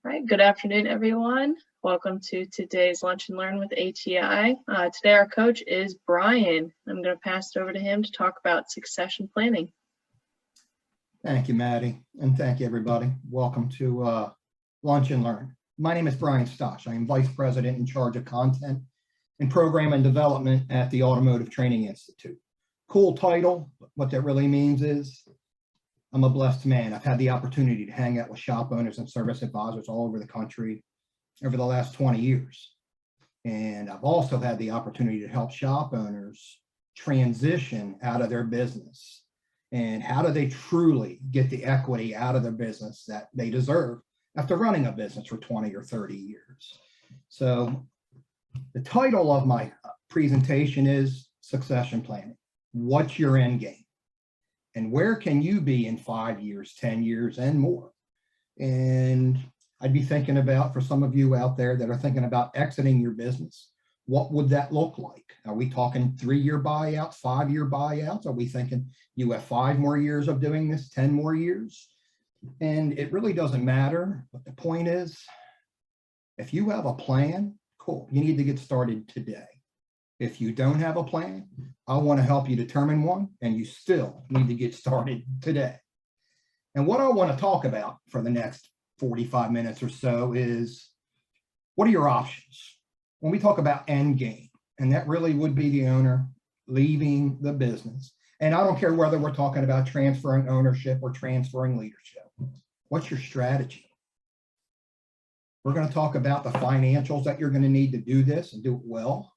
All right, good afternoon, everyone. Welcome to today's Lunch and Learn with ATI. Today our coach is Bryan. I'm going to pass it over to him to talk about succession planning. Thank you, Maddie, and thank you, everybody. Welcome to Lunch and Learn. My name is Bryan Stasch. I am Vice President in charge of content and program and development at the Automotive Training Institute. Cool title. What that really means is I'm a blessed man. I've had the opportunity to hang out with shop owners and service advisors all over the country over the last 20 years. And I've also had the opportunity to help shop owners transition out of their business. And how do they truly get the equity out of their business that they deserve after running a business for 20 or 30 years? So the title of my presentation is Succession Planning. What's your end game? And where can you be in 5 years, 10 years, and more? And I'd be thinking about, for some of you out there that are thinking about exiting your business, what would that look like? Are we talking 3-year buyouts, 5-year buyouts? Are we thinking you have 5 more years of doing this, 10 more years? And it really doesn't matter. But the point is, if you have a plan, cool, you need to get started today. If you don't have a plan, I want to help you determine one, and you still need to get started today. And what I want to talk about for the next 45 minutes or so is, what are your options? When we talk about end game, and that really would be the owner leaving the business. And I don't care whether we're talking about transferring ownership or transferring leadership. What's your strategy? We're going to talk about the financials that you're going to need to do this and do it well.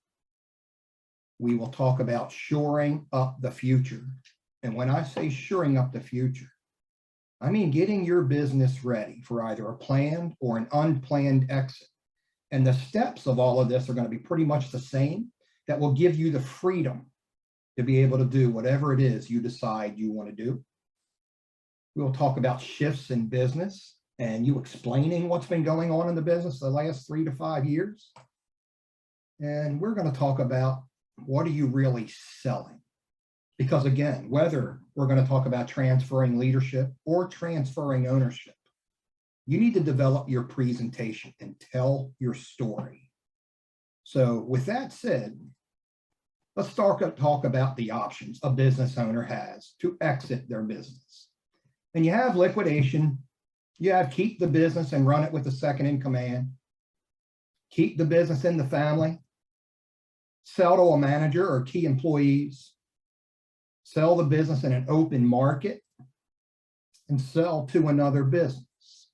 We will talk about shoring up the future. And when I say shoring up the future, I mean getting your business ready for either a planned or an unplanned exit. And the steps of all of this are going to be pretty much the same, that will give you the freedom to be able to do whatever it is you decide you want to do. We'll talk about shifts in business and you explaining what's been going on in the business the last 3 to 5 years. And we're going to talk about, what are you really selling? Because again, whether we're going to talk about transferring leadership or transferring ownership, you need to develop your presentation and tell your story. So with that said, let's talk about the options a business owner has to exit their business. And you have liquidation, you have keep the business and run it with the second in command, keep the business in the family, sell to a manager or key employees, sell the business in an open market, and sell to another business.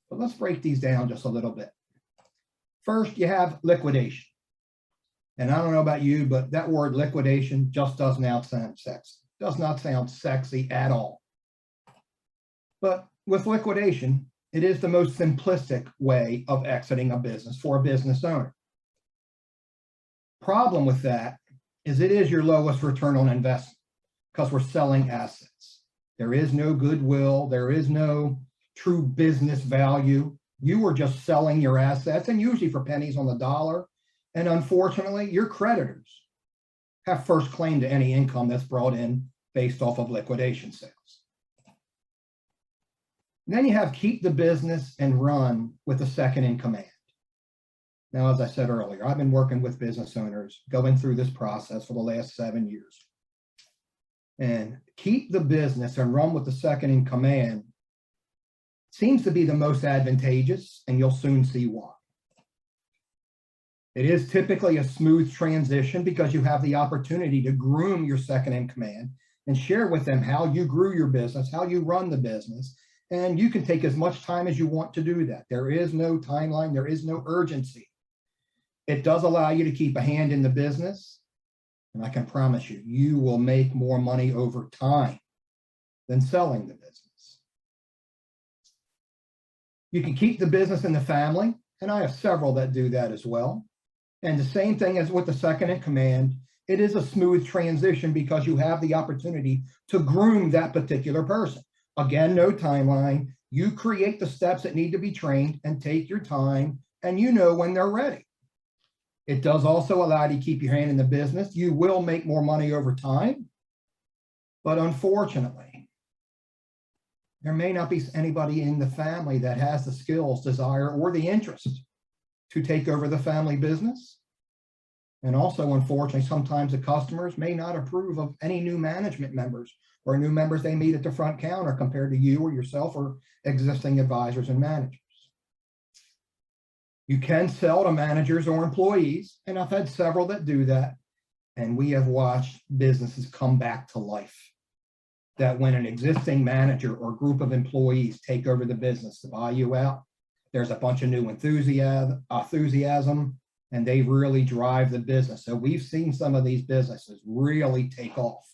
But let's break these down just a little bit. First, you have liquidation. And I don't know about you, but that word liquidation just does not sound sexy. Does not sound sexy at all. But with liquidation, it is the most simplistic way of exiting a business for a business owner. Problem with that is it is your lowest return on investment because we're selling assets. There is no goodwill. There is no true business value. You are just selling your assets, and usually for pennies on the dollar. And unfortunately, your creditors have first claim to any income that's brought in based off of liquidation sales. And then you have keep the business and run with the second in command. Now, as I said earlier, I've been working with business owners going through this process for the last 7 years. And keep the business and run with the second in command seems to be the most advantageous, and you'll soon see why. It is typically a smooth transition because you have the opportunity to groom your second in command and share with them how you grew your business, how you run the business, and you can take as much time as you want to do that. There is no timeline, there is no urgency. It does allow you to keep a hand in the business, and I can promise you, you will make more money over time than selling the business. You can keep the business in the family, and I have several that do that as well. And the same thing as with the second in command, it is a smooth transition because you have the opportunity to groom that particular person. Again, no timeline. You create the steps that need to be trained and take your time, and you know when they're ready. It does also allow you to keep your hand in the business. You will make more money over time, but unfortunately, There may not be anybody in the family that has the skills, desire, or the interest to take over the family business. And also, unfortunately, sometimes the customers may not approve of any new management members or new members they meet at the front counter compared to you or yourself or existing advisors and managers. You can sell to managers or employees, and I've had several that do that. And we have watched businesses come back to life. That when an existing manager or group of employees take over the business to buy you out, there's a bunch of new enthusiasm, and they really drive the business. So we've seen some of these businesses really take off.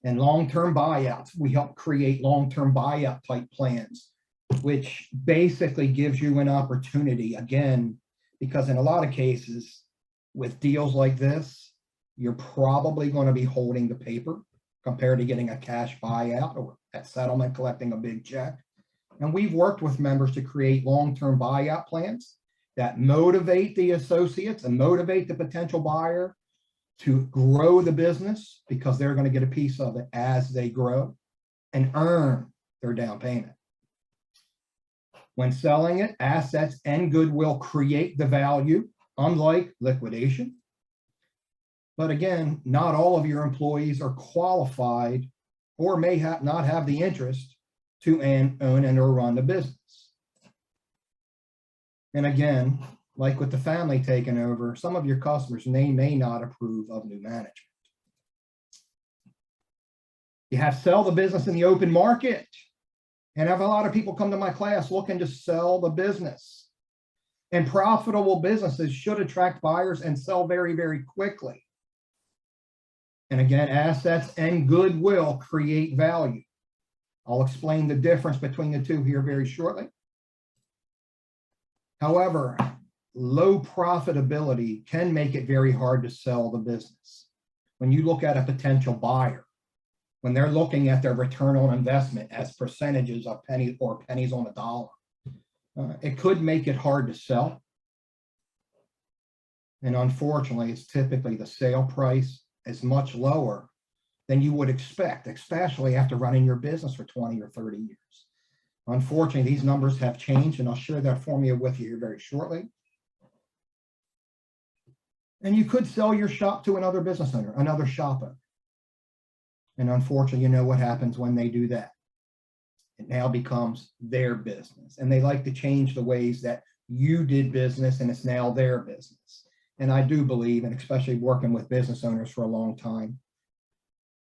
And long-term buyouts, we help create long-term buyout type plans, which basically gives you an opportunity, again, because in a lot of cases with deals like this, you're probably going to be holding the paper compared to getting a cash buyout or at settlement collecting a big check. And we've worked with members to create long-term buyout plans that motivate the associates and motivate the potential buyer to grow the business because they're going to get a piece of it as they grow and earn their down payment. When selling it, assets and goodwill create the value, unlike liquidation. But again, not all of your employees are qualified or may not have the interest to own and or run the business. And again, like with the family taking over, some of your customers may not approve of new management. You have to sell the business in the open market. And I have a lot of people come to my class looking to sell the business. And profitable businesses should attract buyers and sell very, very quickly. And again, assets and goodwill create value. I'll explain the difference between the two here very shortly. However, low profitability can make it very hard to sell the business. When you look at a potential buyer, when they're looking at their return on investment as percentages of pennies on a dollar, it could make it hard to sell. And unfortunately, it's typically the sale price is much lower than you would expect, especially after running your business for 20 or 30 years. Unfortunately, these numbers have changed, and I'll share that formula with you here very shortly. And you could sell your shop to another business owner, another shop owner. And unfortunately, you know what happens when they do that. It now becomes their business. And they like to change the ways that you did business, and it's now their business. And I do believe, and especially working with business owners for a long time,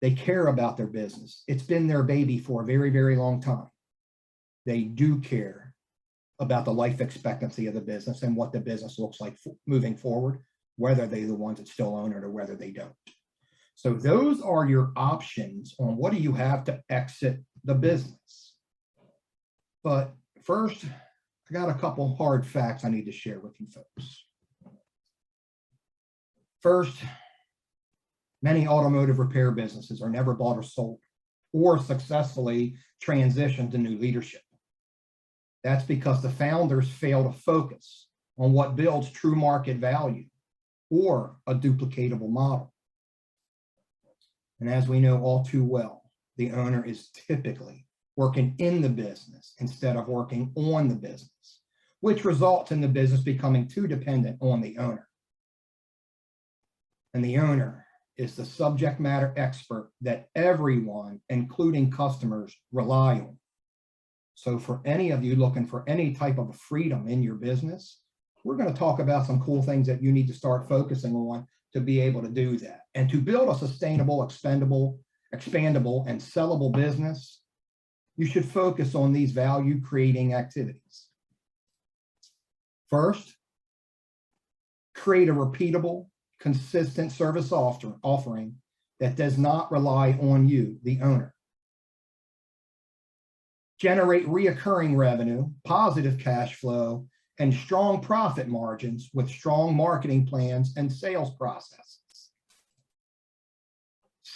they care about their business. It's been their baby for a very, very long time. They do care about the life expectancy of the business and what the business looks like moving forward, whether they're the ones that still own it or whether they don't. So those are your options on what do you have to exit the business. But first, I got a couple hard facts I need to share with you folks. First, many automotive repair businesses are never bought or sold or successfully transitioned to new leadership. That's because the founders fail to focus on what builds true market value or a duplicatable model. And as we know all too well, the owner is typically working in the business instead of working on the business, which results in the business becoming too dependent on the owner. And the owner is the subject matter expert that everyone, including customers, rely on. So for any of you looking for any type of freedom in your business, we're going to talk about some cool things that you need to start focusing on to be able to do that. And to build a sustainable, expandable, and sellable business, you should focus on these value creating activities. First, create a repeatable, consistent service offering that does not rely on you, the owner. Generate reoccurring revenue, positive cash flow, and strong profit margins with strong marketing plans and sales processes.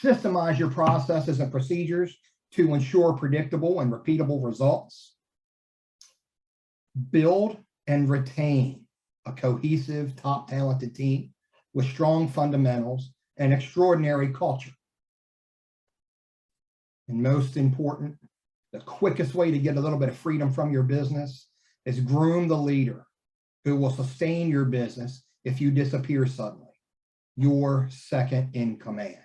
Systemize your processes and procedures to ensure predictable and repeatable results. Build and retain a cohesive, top talented team with strong fundamentals and extraordinary culture. And most important, The quickest way to get a little bit of freedom from your business is groom the leader who will sustain your business if you disappear suddenly, your second in command.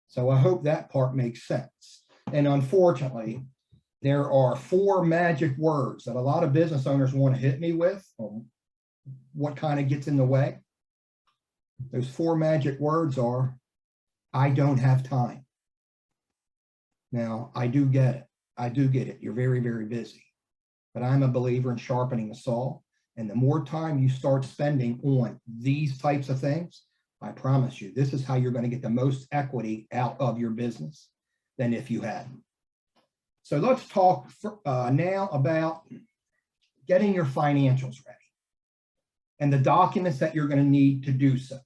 So I hope that part makes sense. And unfortunately, there are 4 magic words that a lot of business owners want to hit me with on what kind of gets in the way. Those 4 magic words are, I don't have time. Now, I do get it. I do get it. You're very, very busy. But I'm a believer in sharpening the saw. And the more time you start spending on these types of things, I promise you, this is how you're going to get the most equity out of your business than if you hadn't. So let's talk now about getting your financials ready and the documents that you're going to need to do so.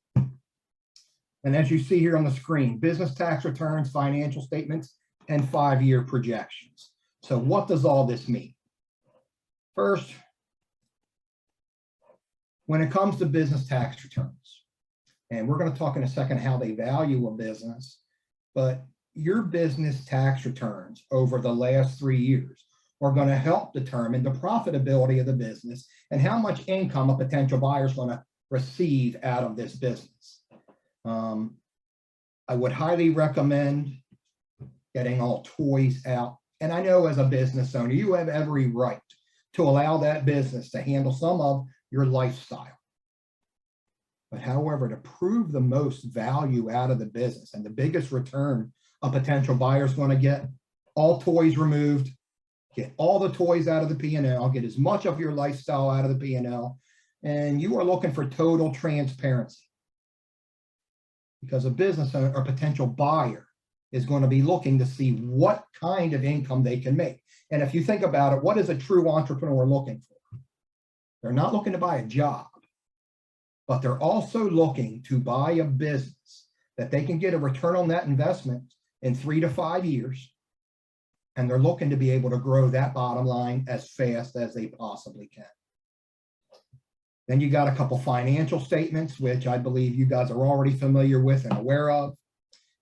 And as you see here on the screen, business tax returns, financial statements, and 5-year projections. So what does all this mean? First, when it comes to business tax returns, and we're going to talk in a second how they value a business, but your business tax returns over the last 3 years are going to help determine the profitability of the business and how much income a potential buyer is going to receive out of this business. I would highly recommend getting all toys out. And I know as a business owner, you have every right to allow that business to handle some of your lifestyle. But however, to prove the most value out of the business and the biggest return a potential buyer is going to get, all toys removed, get all the toys out of the P&L, get as much of your lifestyle out of the P&L, and you are looking for total transparency. Because a business owner or potential buyer is going to be looking to see what kind of income they can make. And if you think about it, what is a true entrepreneur looking for? They're not looking to buy a job, but they're also looking to buy a business that they can get a return on that investment in 3 to 5 years. And they're looking to be able to grow that bottom line as fast as they possibly can. Then you got a couple financial statements, which I believe you guys are already familiar with and aware of.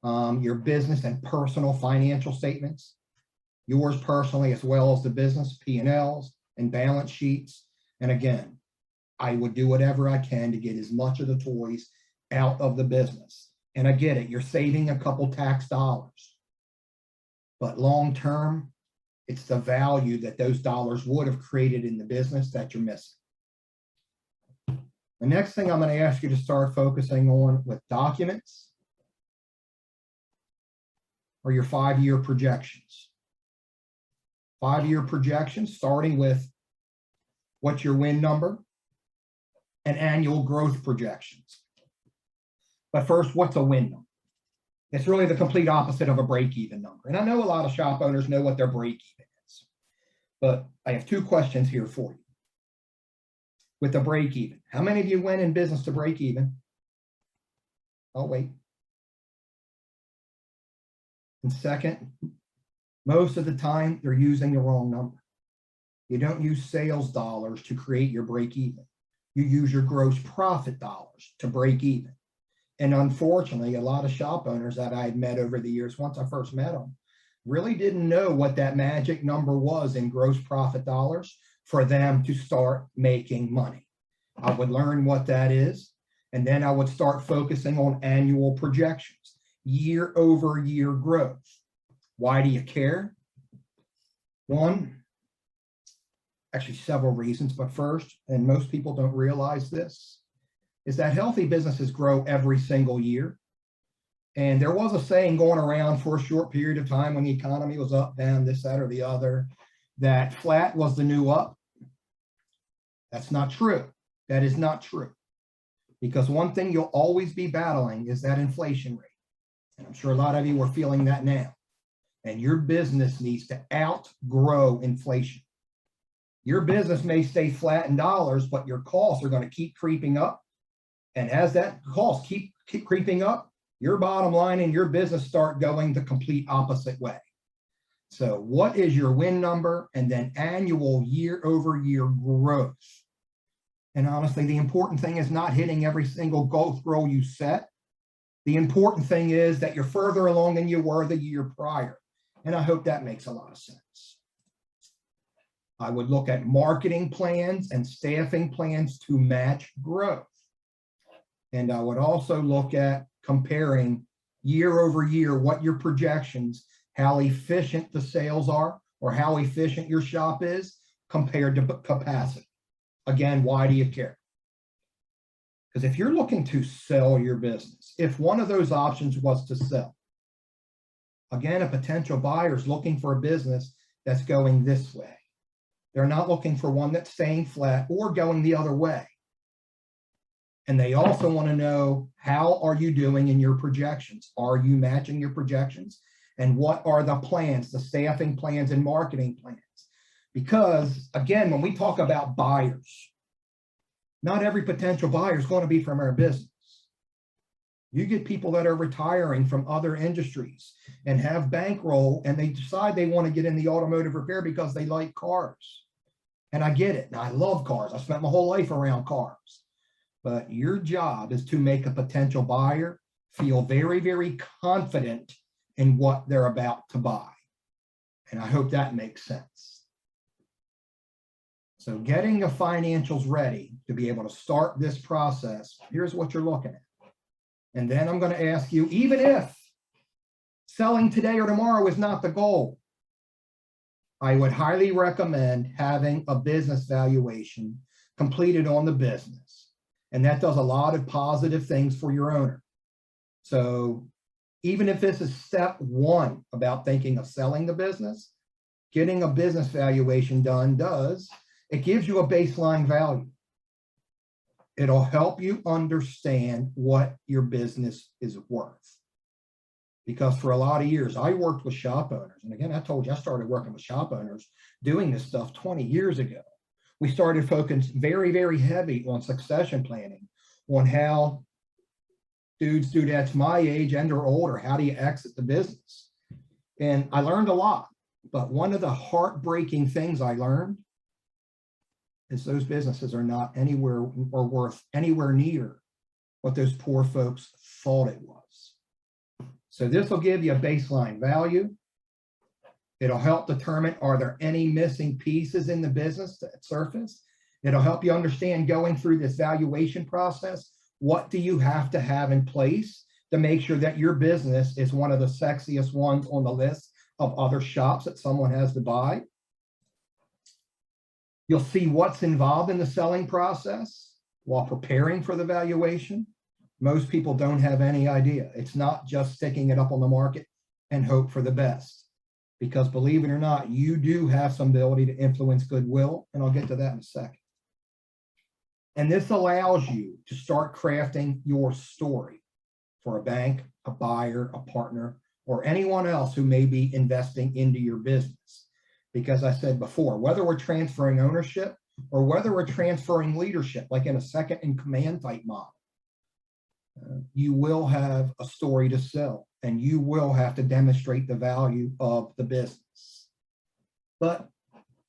Your business and personal financial statements, yours personally as well as the business P&Ls and balance sheets. And again, I would do whatever I can to get as much of the toys out of the business. And I get it, you're saving a couple tax dollars. But long term, it's the value that those dollars would have created in the business that you're missing. The next thing I'm going to ask you to start focusing on with documents are your 5-year projections. 5-year projections, starting with what's your win number and annual growth projections. But first, what's a win number? It's really the complete opposite of a break-even number. And I know a lot of shop owners know what their break-even is. But I have 2 questions here for you. With the break-even, how many of you went in business to break even? Oh, wait. And second, most of the time, they're using the wrong number. You don't use sales dollars to create your break-even. You use your gross profit dollars to break even. And unfortunately, a lot of shop owners that I had met over the years, once I first met them, really didn't know what that magic number was in gross profit dollars for them to start making money. I would learn what that is, and then I would start focusing on annual projections, year-over-year growth. Why do you care? One, actually several reasons, but first, and most people don't realize this, is that healthy businesses grow every single year. And there was a saying going around for a short period of time when the economy was up, down, this, that, or the other, that flat was the new up. That's not true. That is not true. Because one thing you'll always be battling is that inflation rate. And I'm sure a lot of you are feeling that now. And your business needs to outgrow inflation. Your business may stay flat in dollars, but your costs are going to keep creeping up. And as that cost keep creeping up, your bottom line and your business start going the complete opposite way. So what is your win number? And then annual year-over-year growth. And honestly, the important thing is not hitting every single growth goal you set. The important thing is that you're further along than you were the year prior. And I hope that makes a lot of sense. I would look at marketing plans and staffing plans to match growth. And I would also look at comparing year over year what your projections, how efficient the sales are, or how efficient your shop is compared to capacity. Again, why do you care? Because if you're looking to sell your business, if one of those options was to sell, again, a potential buyer is looking for a business that's going this way. They're not looking for one that's staying flat or going the other way. And they also want to know, how are you doing in your projections? Are you matching your projections? And what are the plans, the staffing plans and marketing plans? Because again, when we talk about buyers, not every potential buyer is going to be from our business. You get people that are retiring from other industries and have bankroll, and they decide they want to get in the automotive repair because they like cars. And I get it. And I love cars. I spent my whole life around cars. But your job is to make a potential buyer feel very, very confident in what they're about to buy. And I hope that makes sense. So getting the financials ready to be able to start this process, here's what you're looking at. And then I'm going to ask you, even if selling today or tomorrow is not the goal, I would highly recommend having a business valuation completed on the business. And that does a lot of positive things for your owner. So even if this is step one about thinking of selling the business, getting a business valuation done it gives you a baseline value. It'll help you understand what your business is worth. Because for a lot of years, I worked with shop owners. And again, I told you I started working with shop owners doing this stuff 20 years ago. We started focusing very, very heavy on succession planning, on how dudes my age and or older, how do you exit the business? And I learned a lot. But one of the heartbreaking things I learned is those businesses are not anywhere or worth anywhere near what those poor folks thought it was. So this will give you a baseline value. It'll help determine, are there any missing pieces in the business that surface? It'll help you understand, going through this valuation process, what do you have to have in place to make sure that your business is one of the sexiest ones on the list of other shops that someone has to buy. You'll see what's involved in the selling process while preparing for the valuation. Most people don't have any idea. It's not just sticking it up on the market and hope for the best. Because believe it or not, you do have some ability to influence goodwill, and I'll get to that in a second. And this allows you to start crafting your story for a bank, a buyer, a partner, or anyone else who may be investing into your business. Because I said before, whether we're transferring ownership or whether we're transferring leadership, like in a second in command type model, you will have a story to sell, and you will have to demonstrate the value of the business. But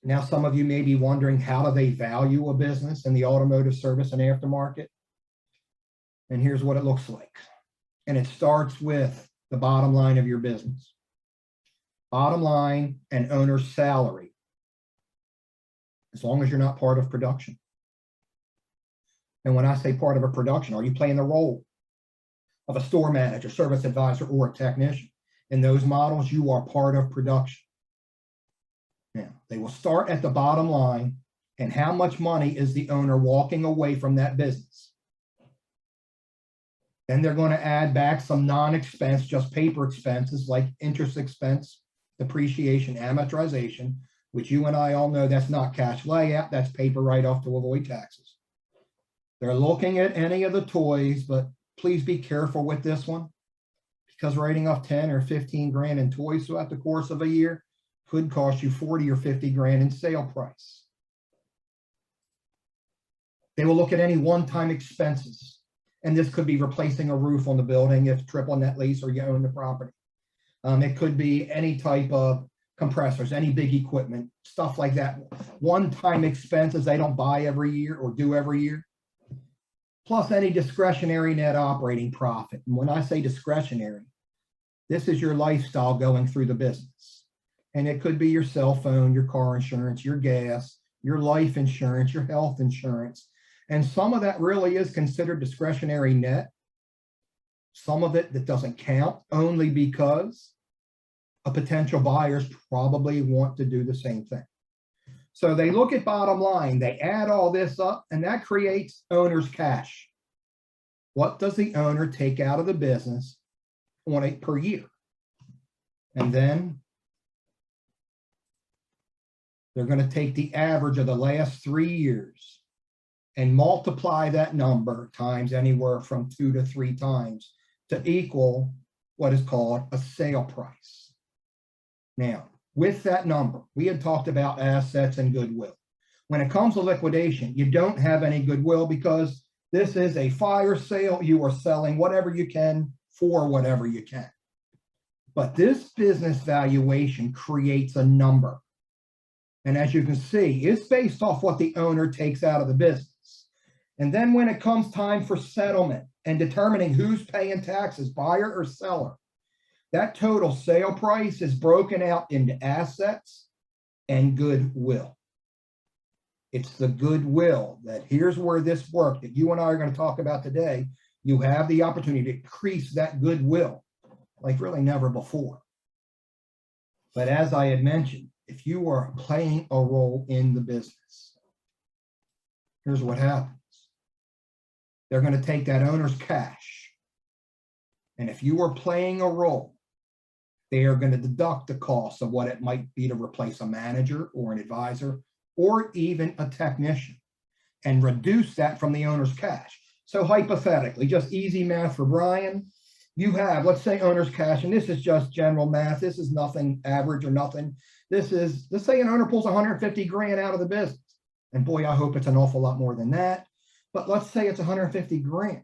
now some of you may be wondering, how do they value a business in the automotive service and aftermarket? And here's what it looks like. And it starts with the bottom line of your business. Bottom line and owner's salary, as long as you're not part of production. And when I say part of a production, are you playing the role of a store manager, service advisor, or a technician? In those models, you are part of production. Now, they will start at the bottom line, and how much money is the owner walking away from that business? Then they're going to add back some non-expense, just paper expenses like interest expense, depreciation, amortization, which you and I all know that's not cash layout, that's paper write-off to avoid taxes. They're looking at any of the toys, but please be careful with this one, because writing off 10 or 15 grand in toys throughout the course of a year could cost you 40 or 50 grand in sale price. They will look at any one-time expenses, and this could be replacing a roof on the building if triple net lease or you own the property. It could be any type of compressors, any big equipment, stuff like that. One-time expenses they don't buy every year or do every year. Plus any discretionary net operating profit. And when I say discretionary, this is your lifestyle going through the business. And it could be your cell phone, your car insurance, your gas, your life insurance, your health insurance. And some of that really is considered discretionary net. Some of it that doesn't count only because a potential buyers probably want to do the same thing. So they look at bottom line, they add all this up, and that creates owner's cash. What does the owner take out of the business on a per year? And then they're going to take the average of the last 3 years and multiply that number times anywhere from 2 to 3 times to equal what is called a sale price. Now, with that number, we had talked about assets and goodwill. When it comes to liquidation, you don't have any goodwill because this is a fire sale. You are selling whatever you can for whatever you can. But this business valuation creates a number. And as you can see, it's based off what the owner takes out of the business. And then when it comes time for settlement and determining who's paying taxes, buyer or seller, that total sale price is broken out into assets and goodwill. It's the goodwill that here's where this work that you and I are going to talk about today. You have the opportunity to increase that goodwill like really never before. But as I had mentioned, if you are playing a role in the business, here's what happens. They're going to take that owner's cash. And if you are playing a role, they are going to deduct the cost of what it might be to replace a manager or an advisor or even a technician and reduce that from the owner's cash. So hypothetically, just easy math for Bryan, you have, let's say owner's cash, and this is just general math. This is nothing average or nothing. This is, let's say an owner pulls 150 grand out of the business. And boy, I hope it's an awful lot more than that. But let's say it's 150 grand.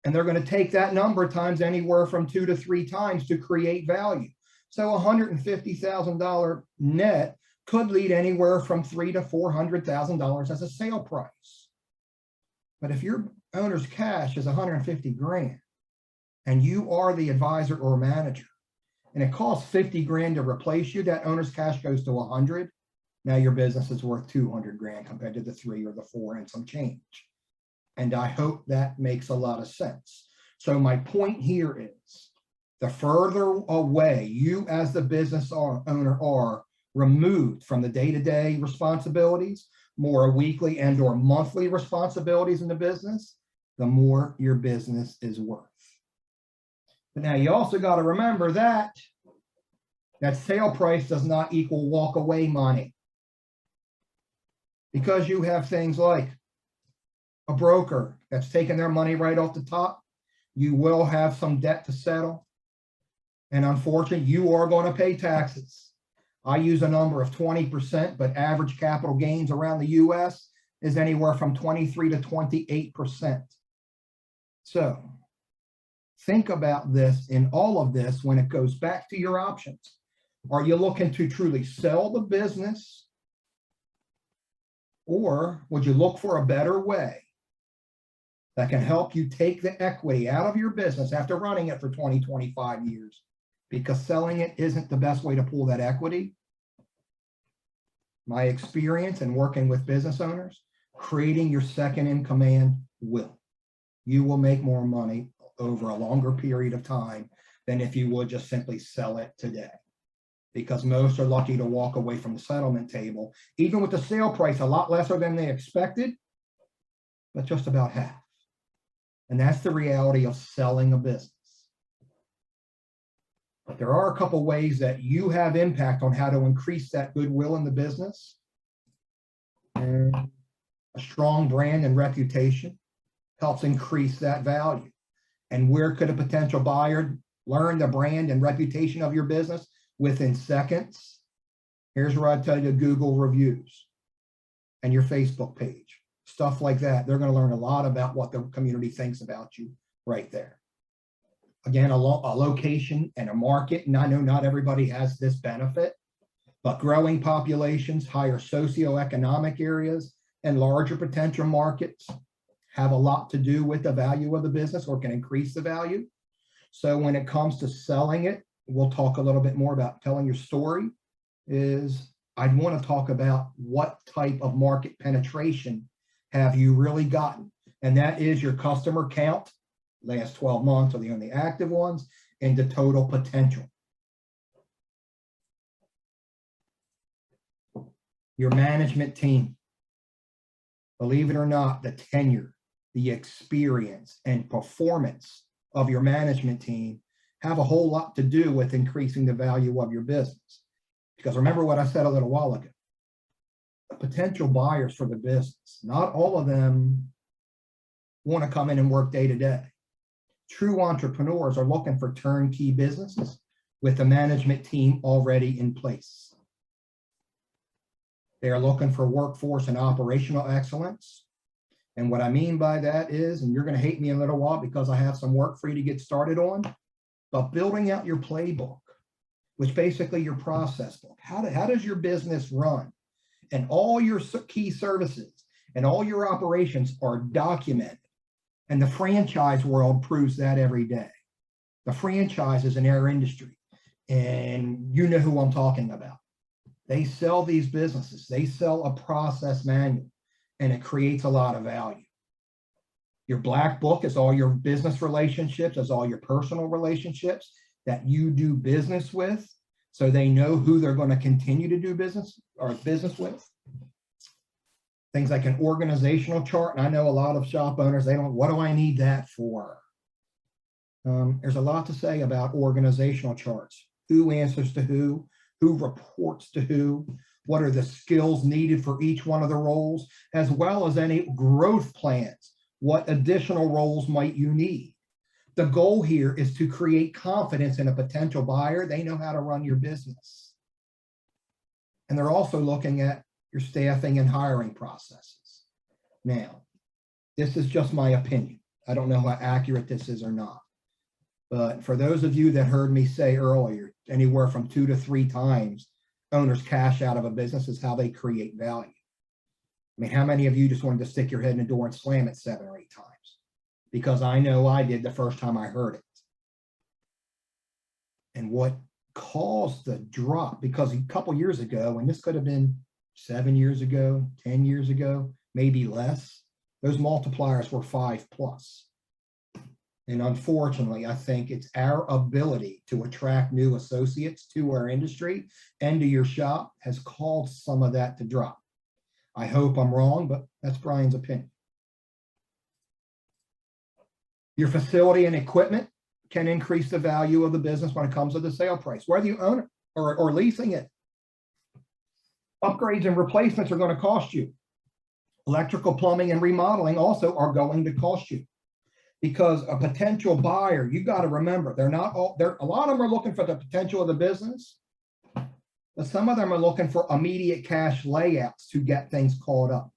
And they're going to take that number times anywhere from 2 to 3 times to create value. So $150,000 net could lead anywhere from $300,000 to $400,000 as a sale price. But if your owner's cash is 150 grand and you are the advisor or manager and it costs 50 grand to replace you, that owner's cash goes to 100. Now your business is worth 200 grand compared to the 3 or the 4 and some change. And I hope that makes a lot of sense. So my point here is the further away you as the business owner are removed from the day-to-day responsibilities, more weekly and or monthly responsibilities in the business, the more your business is worth. But now you also got to remember that that sale price does not equal walk away money. Because you have things like a broker that's taking their money right off the top, you will have some debt to settle. And unfortunately, you are going to pay taxes. I use a number of 20%, but average capital gains around the US is anywhere from 23 to 28%. So think about this in all of this when it goes back to your options. Are you looking to truly sell the business? Or would you look for a better way that can help you take the equity out of your business after running it for 20, 25 years? Because selling it isn't the best way to pull that equity. My experience in working with business owners, creating your second in command will. You will make more money over a longer period of time than if you would just simply sell it today. Because most are lucky to walk away from the settlement table, even with the sale price a lot lesser than they expected, but just about half. And that's the reality of selling a business. But there are a couple ways that you have impact on how to increase that goodwill in the business. And a strong brand and reputation helps increase that value. And where could a potential buyer learn the brand and reputation of your business? Within seconds. Here's where I tell you: Google reviews and your Facebook page, stuff like that. They're going to learn a lot about what the community thinks about you right there. Again, a location and a market, and I know not everybody has this benefit, but growing populations, higher socioeconomic areas, and larger potential markets have a lot to do with the value of the business or can increase the value. So when it comes to selling it, we'll talk a little bit more about telling your story, is I'd want to talk about what type of market penetration have you really gotten. And that is your customer count, last 12 months are the only active ones, and the total potential. Your management team. Believe it or not, the tenure, the experience, and performance of your management team have a whole lot to do with increasing the value of your business. Because remember what I said a little while ago, the potential buyers for the business, not all of them want to come in and work day to day. True entrepreneurs are looking for turnkey businesses with the management team already in place. They are looking for workforce and operational excellence. And what I mean by that is, and you're going to hate me in a little while because I have some work for you to get started on, but building out your playbook, which basically your process book. How does your business run? And all your key services and all your operations are documented. And the franchise world proves that every day. The franchise is in our industry, and you know who I'm talking about. They sell these businesses. They sell a process manual, and it creates a lot of value. Your black book is all your business relationships, is all your personal relationships that you do business with, so they know who they're going to continue to do business with. Things like an organizational chart, and I know a lot of shop owners, they don't, what do I need that for? There's a lot to say about organizational charts. Who answers to who reports to who, what are the skills needed for each one of the roles, as well as any growth plans. What additional roles might you need? The goal here is to create confidence in a potential buyer. They know how to run your business. And they're also looking at your staffing and hiring processes. Now, this is just my opinion. I don't know how accurate this is or not. But for those of you that heard me say earlier, anywhere from 2 to 3 times owners cash out of a business is how they create value. I mean, how many of you just wanted to stick your head in the door and slam it 7 or 8 times? Because I know I did the first time I heard it. And what caused the drop, because a couple years ago, and this could have been 7 years ago, 10 years ago, maybe less, those multipliers were 5+. And unfortunately, I think it's our ability to attract new associates to our industry and to your shop has caused some of that to drop. I hope I'm wrong, but that's Brian's opinion. Your facility and equipment can increase the value of the business when it comes to the sale price, whether you own it or leasing it. Upgrades and replacements are going to cost you. Electrical, plumbing, and remodeling also are going to cost you. Because a potential buyer, you got to remember, a lot of them are looking for the potential of the business, but some of them are looking for immediate cash layouts to get things caught up.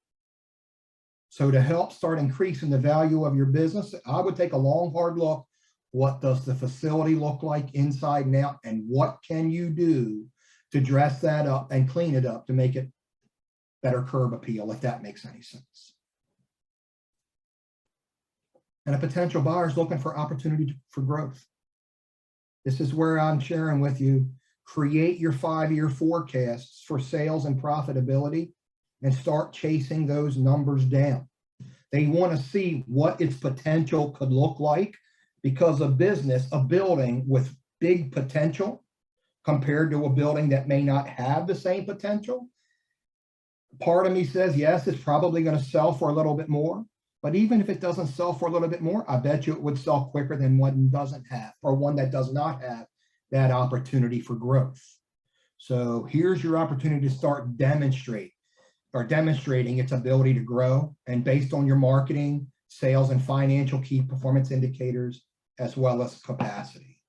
So to help start increasing the value of your business, I would take a long, hard look. What does the facility look like inside and out? And what can you do to dress that up and clean it up to make it better curb appeal, if that makes any sense? And a potential buyer is looking for opportunity for growth. This is where I'm sharing with you, create your 5-year forecasts for sales and profitability and start chasing those numbers down. They want to see what its potential could look like, because a business, a building with big potential compared to a building that may not have the same potential. Part of me says, yes, it's probably going to sell for a little bit more. But even if it doesn't sell for a little bit more, I bet you it would sell quicker than one doesn't have, or one that does not have that opportunity for growth. So here's your opportunity to start demonstrating its ability to grow, and based on your marketing, sales, and financial key performance indicators, as well as capacity.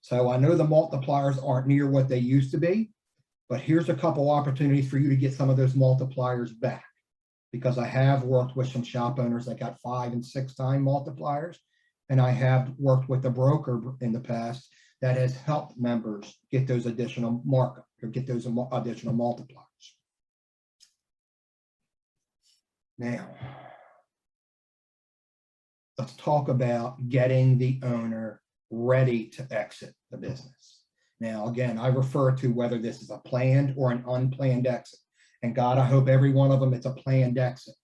So I know the multipliers aren't near what they used to be, but here's a couple opportunities for you to get some of those multipliers back. Because I have worked with some shop owners that got 5- and 6-time multipliers, and I have worked with a broker in the past that has helped members get those additional markup or get those additional multipliers. Now, let's talk about getting the owner ready to exit the business. Now, again, I refer to whether this is a planned or an unplanned exit. And God, I hope every one of them, it's a planned exit.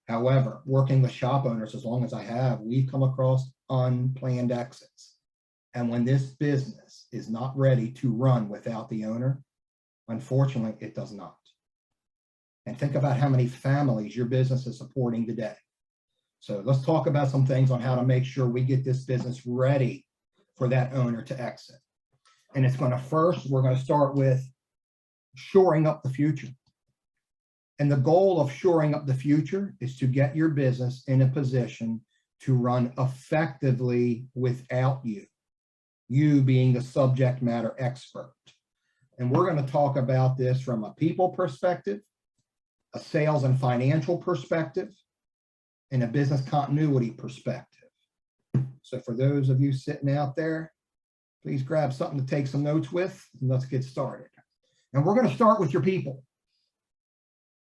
However, working with shop owners, as long as I have, we've come across unplanned exits. And when this business is not ready to run without the owner, unfortunately, it does not. And think about how many families your business is supporting today. So let's talk about some things on how to make sure we get this business ready for that owner to exit. And it's going to first, we're going to start with shoring up the future. And the goal of shoring up the future is to get your business in a position to run effectively without you, you being the subject matter expert. And we're going to talk about this from a people perspective, a sales and financial perspective, and a business continuity perspective. So for those of you sitting out there, please grab something to take some notes with, and let's get started. And we're going to start with your people.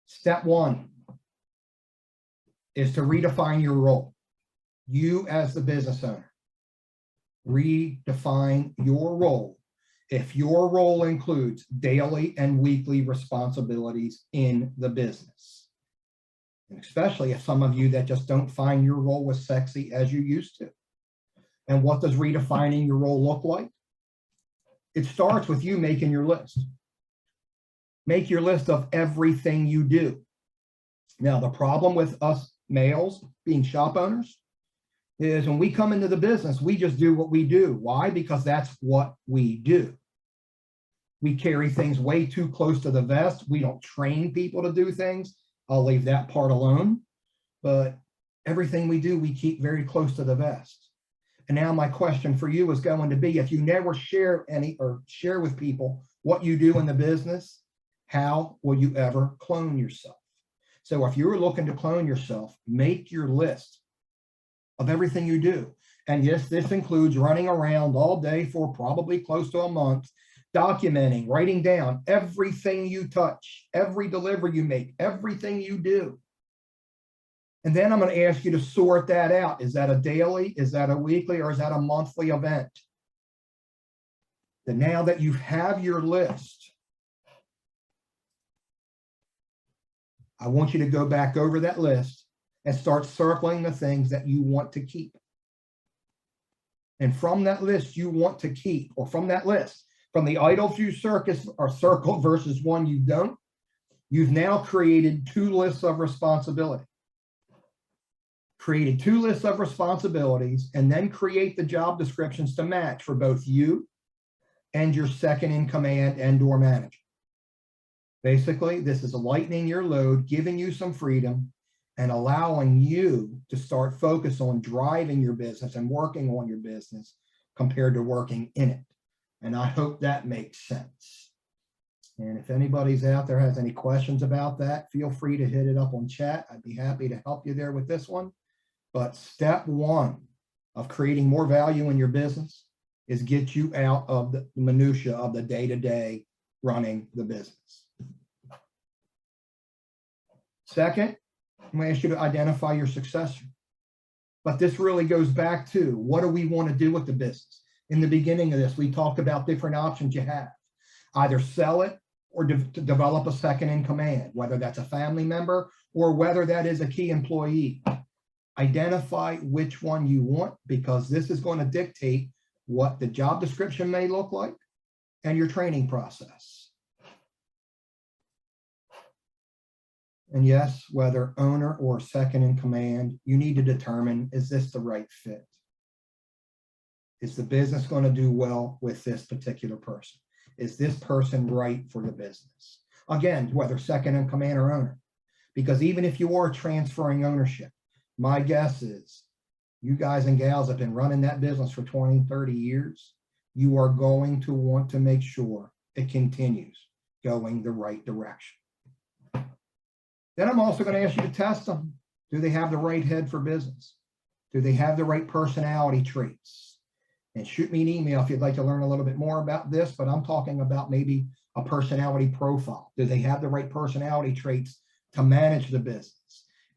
Step one is to redefine your role. You as the business owner, redefine your role. If your role includes daily and weekly responsibilities in the business, and especially if some of you that just don't find your role as sexy as you used to. And what does redefining your role look like? It starts with you making your list. Make your list of everything you do. Now, the problem with us males being shop owners is when we come into the business, we just do what we do. Why? Because that's what we do. We carry things way too close to the vest. We don't train people to do things. I'll leave that part alone. But everything we do, we keep very close to the vest. And now my question for you is going to be, if you never share with people what you do in the business, how will you ever clone yourself? So if you're looking to clone yourself, make your list of everything you do. And yes, this includes running around all day for probably close to a month, documenting, writing down everything you touch, every delivery you make, everything you do. And then I'm going to ask you to sort that out. Is that a daily? Is that a weekly? Or is that a monthly event? Then now that you have your list, I want you to go back over that list and start circling the things that you want to keep. And from that list you want to keep, or from that list, from the items you circle versus one you don't, you've now created two lists of responsibility. Created two lists of responsibilities, and then create the job descriptions to match for both you and your second in command and or manager. Basically, this is lightening your load, giving you some freedom, and allowing you to start focus on driving your business and working on your business compared to working in it. And I hope that makes sense. And if anybody's out there has any questions about that, feel free to hit it up on chat. I'd be happy to help you there with this one. But step one of creating more value in your business is get you out of the minutia of the day-to-day running the business. Second, I'm going to ask you to identify your successor. But this really goes back to, what do we want to do with the business? In the beginning of this, we talked about different options you have. Either sell it or to develop a second in command, whether that's a family member or whether that is a key employee. Identify which one you want, because this is going to dictate what the job description may look like and your training process. And yes, whether owner or second in command, you need to determine, is this the right fit? Is the business going to do well with this particular person? Is this person right for the business? Again, whether second in command or owner, because even if you are transferring ownership, my guess is you guys and gals have been running that business for 20, 30 years. You are going to want to make sure it continues going the right direction. Then I'm also going to ask you to test them. Do they have the right head for business? Do they have the right personality traits? And shoot me an email if you'd like to learn a little bit more about this, but I'm talking about maybe a personality profile. Do they have the right personality traits to manage the business?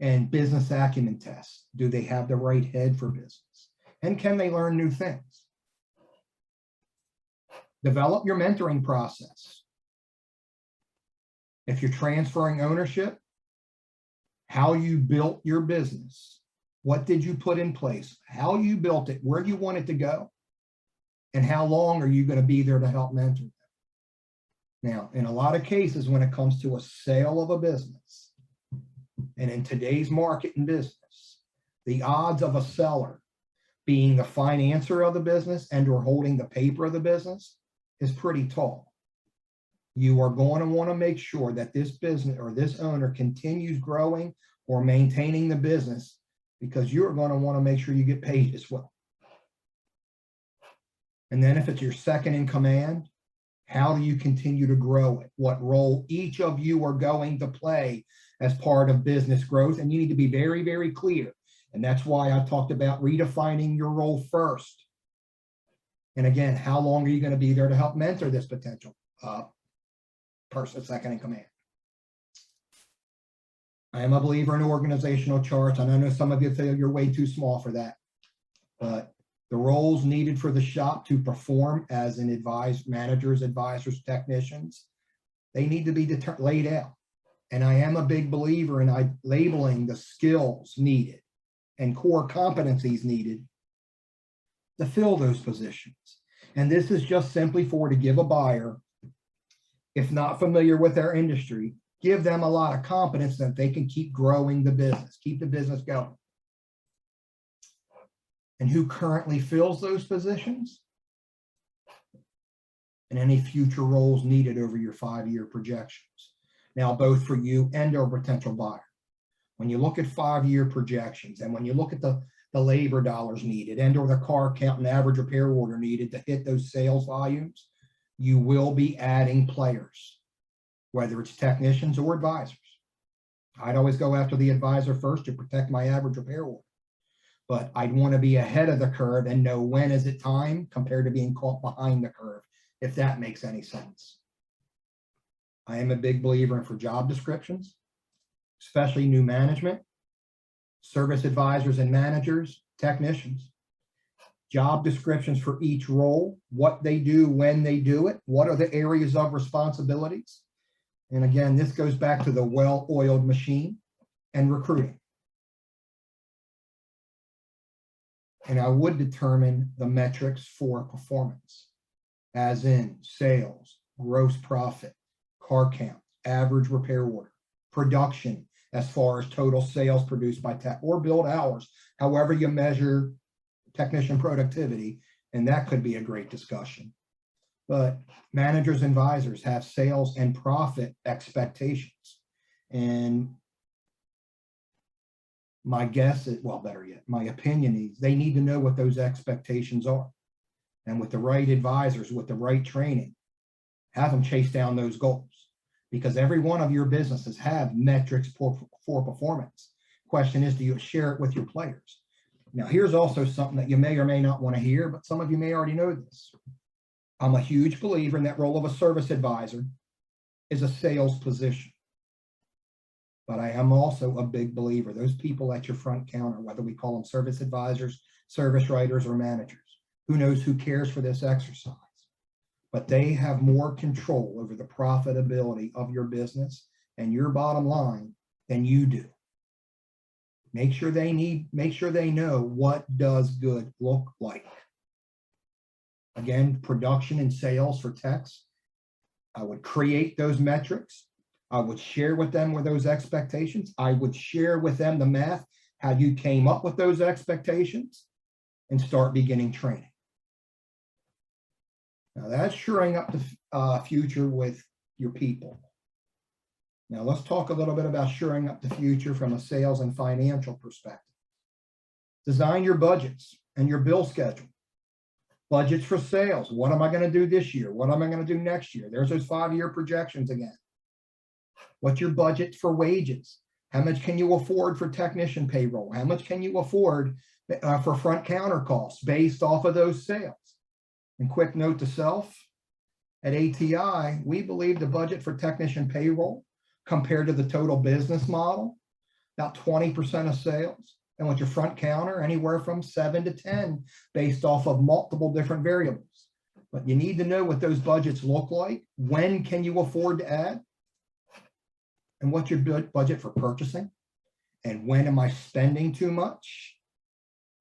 And business acumen tests. Do they have the right head for business? And can they learn new things? Develop your mentoring process. If you're transferring ownership, how you built your business, what did you put in place, how you built it, where you want it to go, and how long are you going to be there to help mentor them. Now, in a lot of cases, when it comes to a sale of a business, and in today's market and business, the odds of a seller being the financer of the business and or holding the paper of the business is pretty tall. You are going to want to make sure that this business or this owner continues growing or maintaining the business, because you're going to want to make sure you get paid as well. And then if it's your second in command, how do you continue to grow it? What role each of you are going to play as part of business growth? And you need to be very, very clear. And that's why I talked about redefining your role first. And again, how long are you going to be there to help mentor this potential person, second in command? I am a believer in organizational charts, and I know some of you feel you're way too small for that. But the roles needed for the shop to perform as an managers, advisors, technicians, they need to be laid out. And I am a big believer in labeling the skills needed and core competencies needed to fill those positions. And this is just simply to give a buyer, if not familiar with their industry, give them a lot of confidence that they can keep growing the business, keep the business going. And who currently fills those positions? And any future roles needed over your 5-year projections. Now, both for you and our potential buyer. When you look at 5-year projections, and when you look at the labor dollars needed and or the car count and average repair order needed to hit those sales volumes, you will be adding players, whether it's technicians or advisors. I'd always go after the advisor first to protect my average repair order. But I'd want to be ahead of the curve and know when is it time compared to being caught behind the curve, if that makes any sense. I am a big believer in for job descriptions, especially new management, service advisors and managers, technicians. Job descriptions for each role, what they do, when they do it, what are the areas of responsibilities. And again, this goes back to the well-oiled machine and recruiting. And I would determine the metrics for performance, as in sales, gross profit, car count, average repair order, production, as far as total sales produced by tech, or build hours, however you measure technician productivity. And that could be a great discussion. But managers and advisors have sales and profit expectations. And my guess is, well, better yet, my opinion is they need to know what those expectations are. And with the right advisors, with the right training, have them chase down those goals. Because every one of your businesses have metrics for performance. Question is, do you share it with your players? Now, here's also something that you may or may not want to hear, but some of you may already know this. I'm a huge believer in that role of a service advisor is a sales position. But I am also a big believer, those people at your front counter, whether we call them service advisors, service writers, or managers, who knows, who cares for this exercise? But they have more control over the profitability of your business and your bottom line than you do. Make sure they know what does good look like. Again, production and sales for techs. I would create those metrics. I would share with them with those expectations. I would share with them the math, how you came up with those expectations, and start beginning training. Now that's shoring up the future with your people. Now let's talk a little bit about shoring up the future from a sales and financial perspective. Design your budgets and your bill schedule. Budgets for sales. What am I going to do this year? What am I going to do next year? There's those 5-year projections again. What's your budget for wages? How much can you afford for technician payroll? How much can you afford for front counter costs based off of those sales? And quick note to self, at ATI, we believe the budget for technician payroll compared to the total business model, about 20% of sales. And with your front counter, anywhere from 7 to 10 based off of multiple different variables. But you need to know what those budgets look like. When can you afford to add? And what's your budget for purchasing? And when am I spending too much?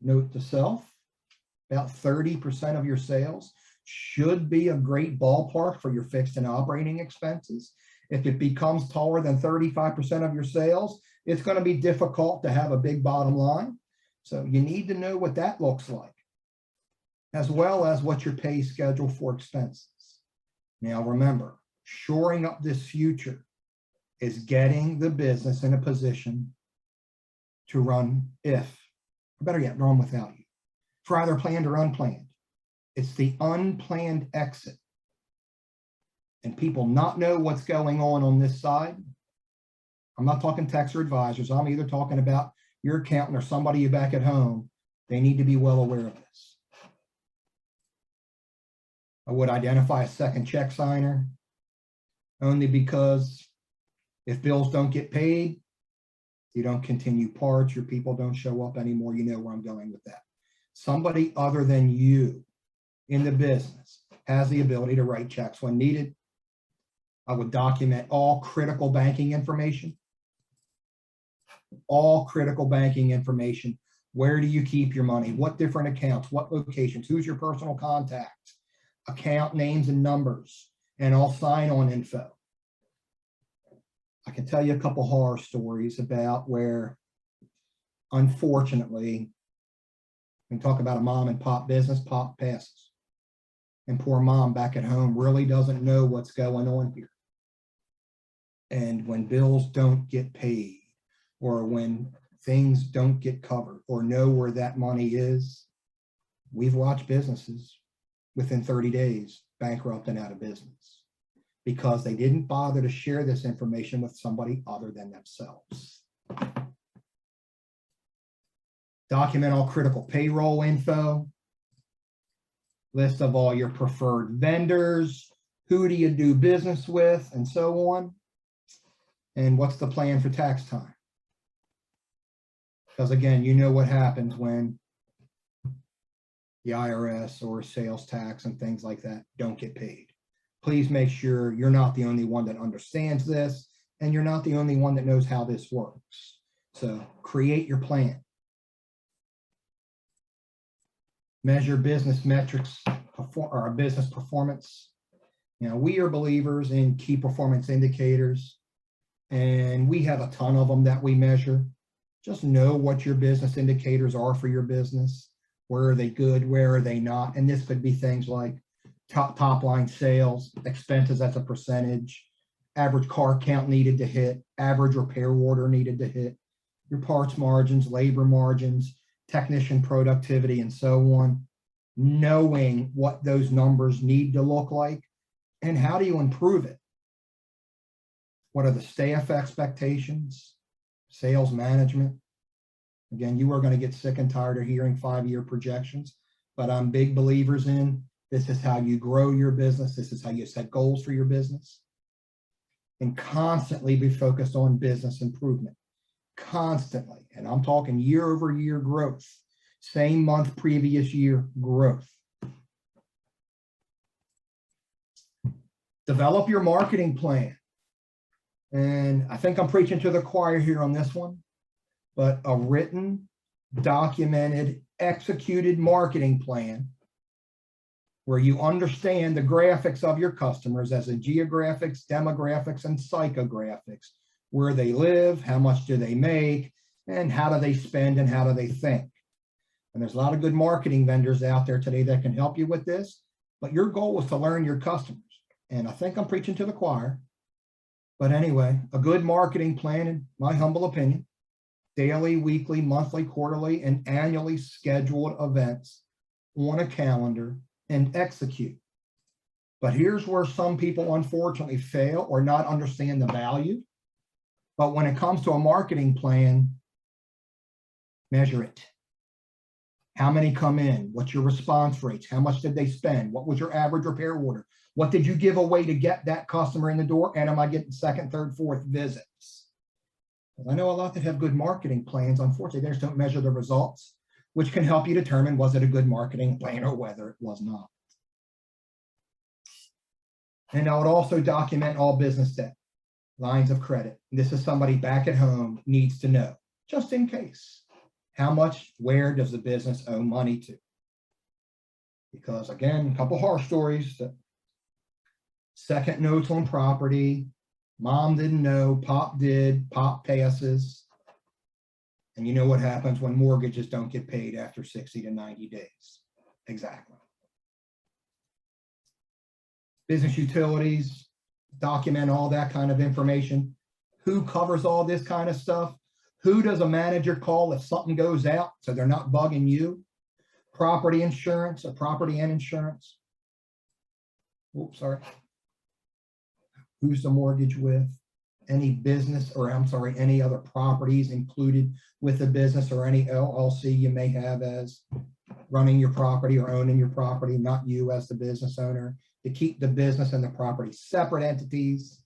Note to self, about 30% of your sales should be a great ballpark for your fixed and operating expenses. If it becomes taller than 35% of your sales, it's going to be difficult to have a big bottom line. So you need to know what that looks like, as well as what your pay schedule for expenses. Now remember, shoring up this future is getting the business in a position to run or better yet, run without you. For either planned or unplanned. It's the unplanned exit. And people not know what's going on this side. I'm not talking techs or advisors. I'm either talking about your accountant or somebody you back at home. They need to be well aware of this. I would identify a second check signer only because if bills don't get paid, you don't continue parts, your people don't show up anymore. You know where I'm going with that. Somebody other than you in the business has the ability to write checks when needed. I would document all critical banking information. All critical banking information. Where do you keep your money? What different accounts? What locations? Who's your personal contact? Account names and numbers, and all sign-on info. I can tell you a couple horror stories about where, unfortunately, we talk about a mom and pop business, pop passes. And poor mom back at home really doesn't know what's going on here. And when bills don't get paid, or when things don't get covered, or know where that money is, we've watched businesses within 30 days bankrupt and out of business because they didn't bother to share this information with somebody other than themselves. Document all critical payroll info, list of all your preferred vendors, who do you do business with, and so on. And what's the plan for tax time? Because again, you know what happens when the IRS or sales tax and things like that don't get paid. Please make sure you're not the only one that understands this, and you're not the only one that knows how this works. So create your plan. Measure business metrics or business performance. You know, we are believers in key performance indicators, and we have a ton of them that we measure. Just know what your business indicators are for your business. Where are they good? Where are they not? And this could be things like top line sales, expenses as a percentage, average car count needed to hit, average repair order needed to hit, your parts margins, labor margins, technician productivity, and so on. Knowing what those numbers need to look like and how do you improve it? What are the staff expectations? Sales management. Again, you are going to get sick and tired of hearing 5-year projections, but I'm big believers in this is how you grow your business. This is how you set goals for your business, and constantly be focused on business improvement. Constantly. And I'm talking year-over-year growth, same month, previous year growth. Develop your marketing plan. And I think I'm preaching to the choir here on this one, but a written, documented, executed marketing plan where you understand the graphics of your customers as in geographics, demographics, and psychographics, where they live, how much do they make, and how do they spend and how do they think. And there's a lot of good marketing vendors out there today that can help you with this, but your goal is to learn your customers. And I think I'm preaching to the choir. But anyway, a good marketing plan, in my humble opinion, daily, weekly, monthly, quarterly, and annually scheduled events on a calendar and execute. But here's where some people unfortunately fail or not understand the value. But when it comes to a marketing plan, measure it. How many come in? What's your response rates? How much did they spend? What was your average repair order? What did you give away to get that customer in the door? And am I getting second, third, fourth visits? I know a lot that have good marketing plans. Unfortunately, they just don't measure the results, which can help you determine was it a good marketing plan or whether it was not. And I would also document all business debt, lines of credit. This is somebody back at home needs to know, just in case. How much, where does the business owe money to? Because again, a couple horror stories. Second notes on property. Mom didn't know, pop did, pop passes. And you know what happens when mortgages don't get paid after 60 to 90 days. Exactly. Business utilities, document all that kind of information. Who covers all this kind of stuff? Who does a manager call if something goes out so they're not bugging you? Property insurance or property and insurance. Oops, sorry. Who's the mortgage with? Any business, or I'm sorry, any other properties included with the business, or any LLC you may have as running your property or owning your property, not you as the business owner, to keep the business and the property separate entities,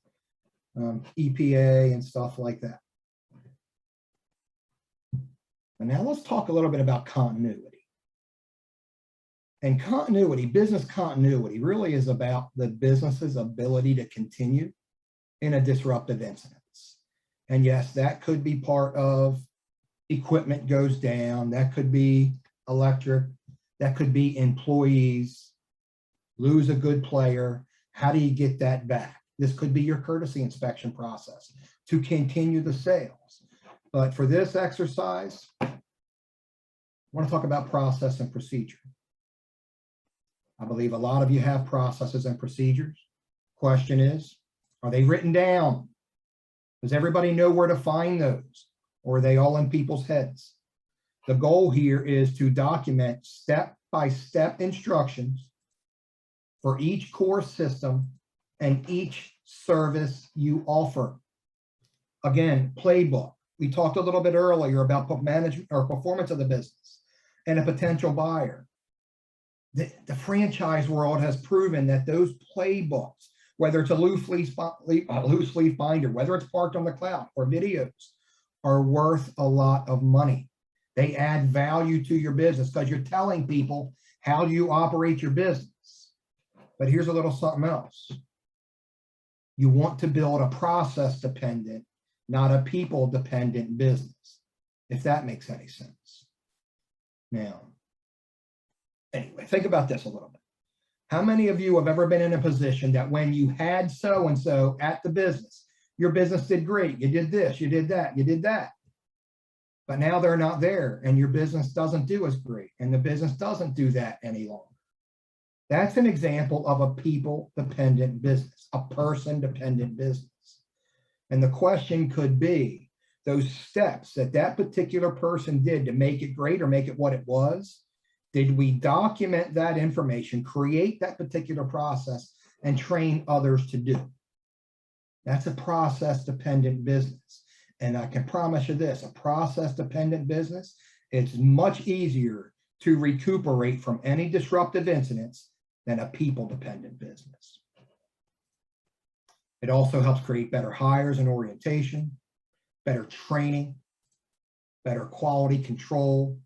EPA and stuff like that. And now let's talk a little bit about continuity. And continuity, business continuity, really is about the business's ability to continue in a disruptive incident. And yes, that could be part of equipment goes down, that could be electric, that could be employees lose a good player. How do you get that back? This could be your courtesy inspection process to continue the sales. But for this exercise, I want to talk about process and procedure. I believe a lot of you have processes and procedures. Question is, are they written down? Does everybody know where to find those? Or are they all in people's heads? The goal here is to document step-by-step instructions for each core system and each service you offer. Again, playbook. We talked a little bit earlier about management or performance of the business and a potential buyer. The franchise world has proven that those playbooks, whether it's a loose leaf binder, whether it's parked on the cloud or videos, are worth a lot of money. They add value to your business because you're telling people how you operate your business. But here's a little something else. You want to build a process dependent, not a people dependent business, if that makes any sense. Now, anyway, think about this a little bit. How many of you have ever been in a position that when you had so-and-so at the business, your business did great, you did this, you did that, you did that, but now they're not there and your business doesn't do as great and the business doesn't do that any longer? That's an example of a people-dependent business, a person-dependent business. And the question could be, those steps that that particular person did to make it great or make it what it was, did we document that information, create that particular process, and train others to do? That's a process-dependent business. And I can promise you this, a process-dependent business, it's much easier to recuperate from any disruptive incidents than a people-dependent business. It also helps create better hires and orientation, better training, better quality control,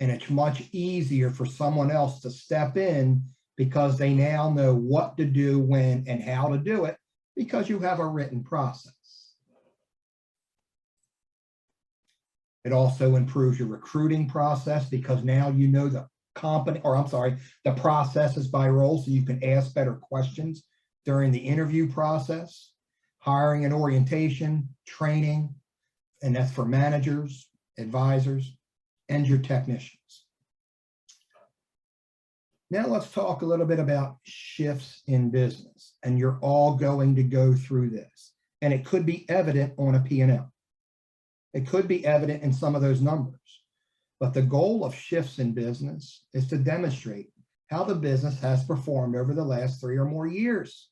and it's much easier for someone else to step in because they now know what to do, when, and how to do it because you have a written process. It also improves your recruiting process because now you know the the processes by role, so you can ask better questions during the interview process, hiring and orientation, training, and that's for managers, advisors, and your technicians. Now let's talk a little bit about shifts in business, and you're all going to go through this, and it could be evident on a P&L. It could be evident in some of those numbers. But the goal of shifts in business is to demonstrate how the business has performed over the last 3 or more years.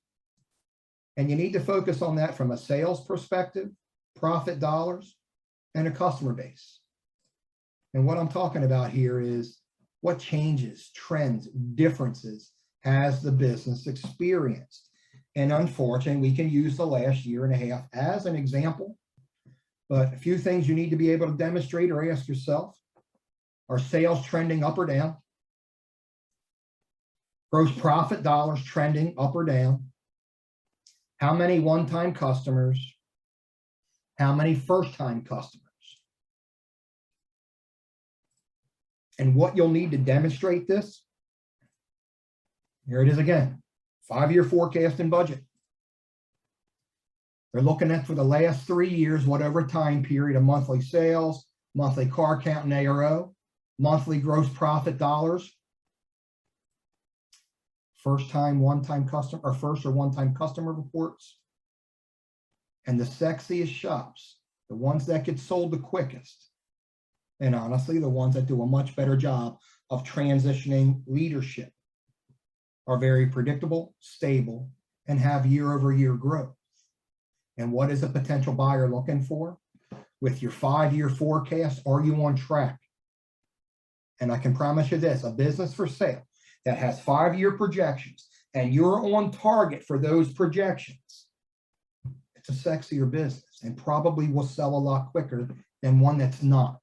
And you need to focus on that from a sales perspective, profit dollars, and a customer base. And what I'm talking about here is what changes, trends, differences has the business experienced. And unfortunately, we can use the last year and a half as an example. But a few things you need to be able to demonstrate or ask yourself. Are sales trending up or down? Gross profit dollars trending up or down? How many one-time customers? How many first-time customers? And what you'll need to demonstrate this, here it is again, 5-year forecast and budget. They're looking at for the last 3 years, whatever time period of monthly sales, monthly car count and ARO, monthly gross profit dollars, first-time, one-time customer, or first or one-time customer reports, and the sexiest shops, the ones that get sold the quickest, and honestly, the ones that do a much better job of transitioning leadership, are very predictable, stable, and have year-over-year growth. And what is a potential buyer looking for? With your 5-year forecast, are you on track? And I can promise you this, a business for sale that has 5-year projections and you're on target for those projections, it's a sexier business and probably will sell a lot quicker than one that's not.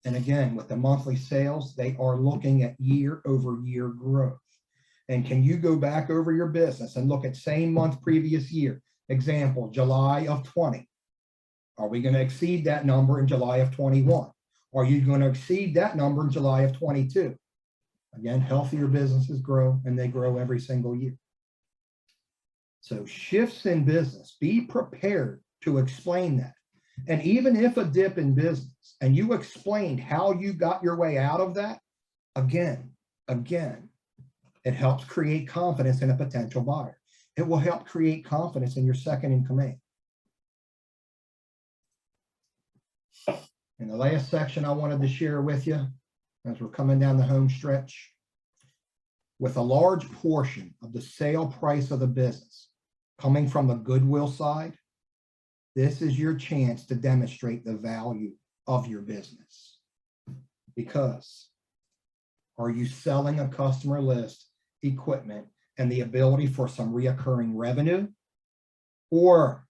And again, with the monthly sales, they are looking at year-over-year growth. And can you go back over your business and look at same month previous year? Example, July of 20. Are we going to exceed that number in July of 21? Are you going to exceed that number in July of 22? Again, healthier businesses grow, and they grow every single year. So shifts in business, be prepared to explain that. And even if a dip in business, and you explained how you got your way out of that, again, it helps create confidence in a potential buyer. It will help create confidence in your second in command. In the last section I wanted to share with you, as we're coming down the home stretch, with a large portion of the sale price of the business coming from the goodwill side, this is your chance to demonstrate the value of your business. Because are you selling a customer list, equipment, and the ability for some reoccurring revenue? Or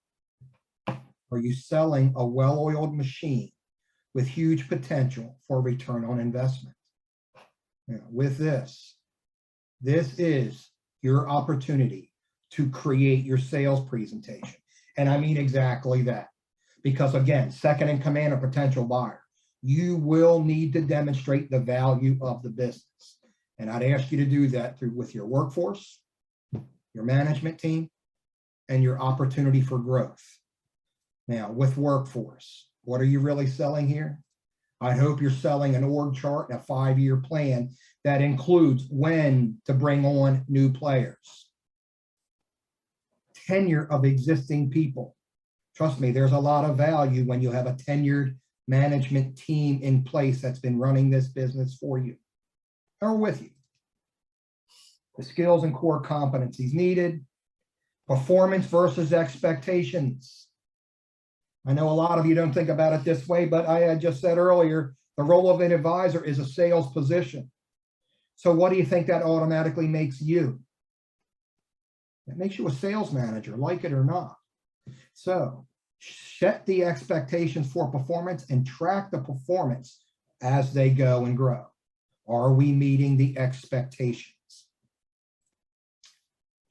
are you selling a well-oiled machine with huge potential for return on investment? Now, with this is your opportunity to create your sales presentation. And I mean exactly that. Because again, second in command, a potential buyer, you will need to demonstrate the value of the business. And I'd ask you to do that with your workforce, your management team, and your opportunity for growth. Now, with workforce, what are you really selling here? I hope you're selling an org chart and a 5-year plan that includes when to bring on new players, tenure of existing people. Trust me, there's a lot of value when you have a tenured management team in place that's been running this business for you or with you. The skills and core competencies needed, performance versus expectations. I know a lot of you don't think about it this way, but I just said earlier, the role of an advisor is a sales position. So what do you think that automatically makes you? It makes you a sales manager, like it or not. So set the expectations for performance and track the performance as they go and grow. Are we meeting the expectations?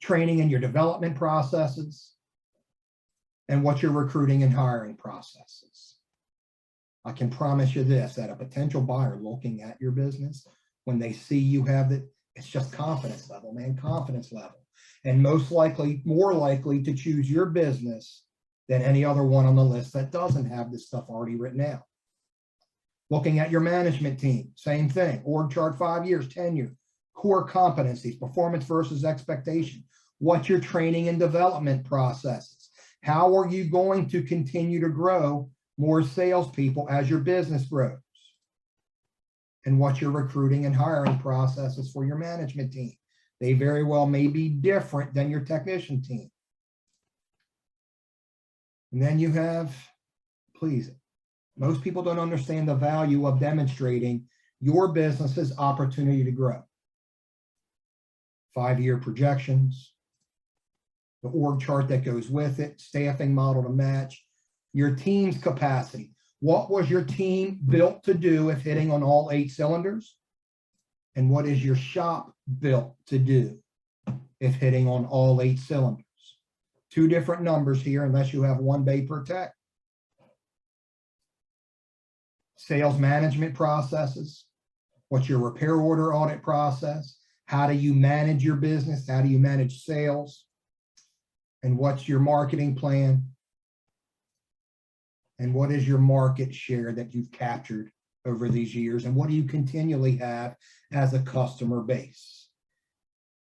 Training and your development processes, and what your recruiting and hiring processes. I can promise you this, that a potential buyer looking at your business, when they see you have it, it's just confidence level, man, confidence level. And most likely, more likely to choose your business than any other one on the list that doesn't have this stuff already written out. Looking at your management team, same thing, org chart, 5 years, tenure, core competencies, performance versus expectation, what's your training and development processes? How are you going to continue to grow more salespeople as your business grows? And what's your recruiting and hiring processes for your management team? They very well may be different than your technician team. And then you have, please, most people don't understand the value of demonstrating your business's opportunity to grow. 5-year projections, the org chart that goes with it, staffing model to match, your team's capacity. What was your team built to do if hitting on all 8 cylinders? And what is your shop built to do if hitting on all 8 cylinders? two different numbers here unless you have one bay per tech. Sales management processes. What's your repair order audit process? How do you manage your business? How do you manage sales? And what's your marketing plan? And what is your market share that you've captured over these years? And what do you continually have as a customer base?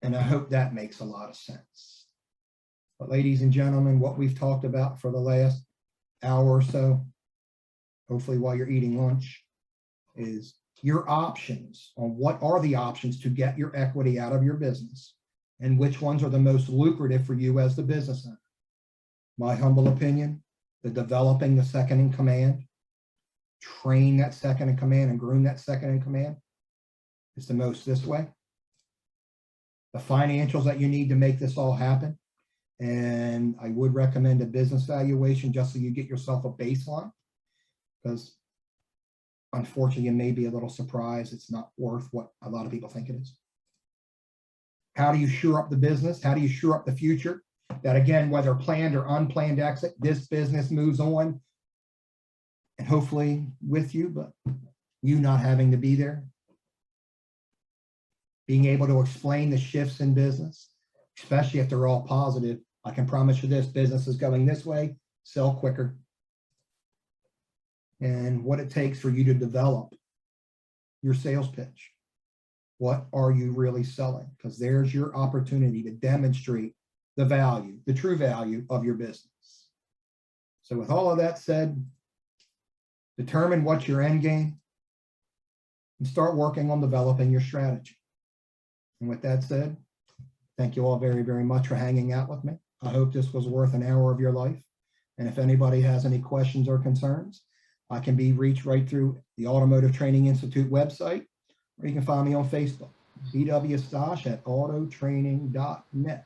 And I hope that makes a lot of sense. But ladies and gentlemen, what we've talked about for the last hour or so, hopefully while you're eating lunch, is your options on what are the options to get your equity out of your business and which ones are the most lucrative for you as the business owner. My humble opinion, the developing the second in command, train that second in command and groom that second in command is the most this way. The financials that you need to make this all happen. And I would recommend a business valuation just so you get yourself a baseline, because unfortunately, you may be a little surprised it's not worth what a lot of people think it is. How do you shore up the business? How do you shore up the future? That again, whether planned or unplanned exit, this business moves on and hopefully with you, but you not having to be there. Being able to explain the shifts in business, especially if they're all positive. I can promise you this business is going this way, sell quicker. And what it takes for you to develop your sales pitch. What are you really selling? Because there's your opportunity to demonstrate the value, the true value of your business. So with all of that said, determine what's your end game and start working on developing your strategy. And with that said, thank you all very, very much for hanging out with me. I hope this was worth an hour of your life. And if anybody has any questions or concerns, I can be reached right through the Automotive Training Institute website, or you can find me on Facebook, BW Stasch at autotraining.net.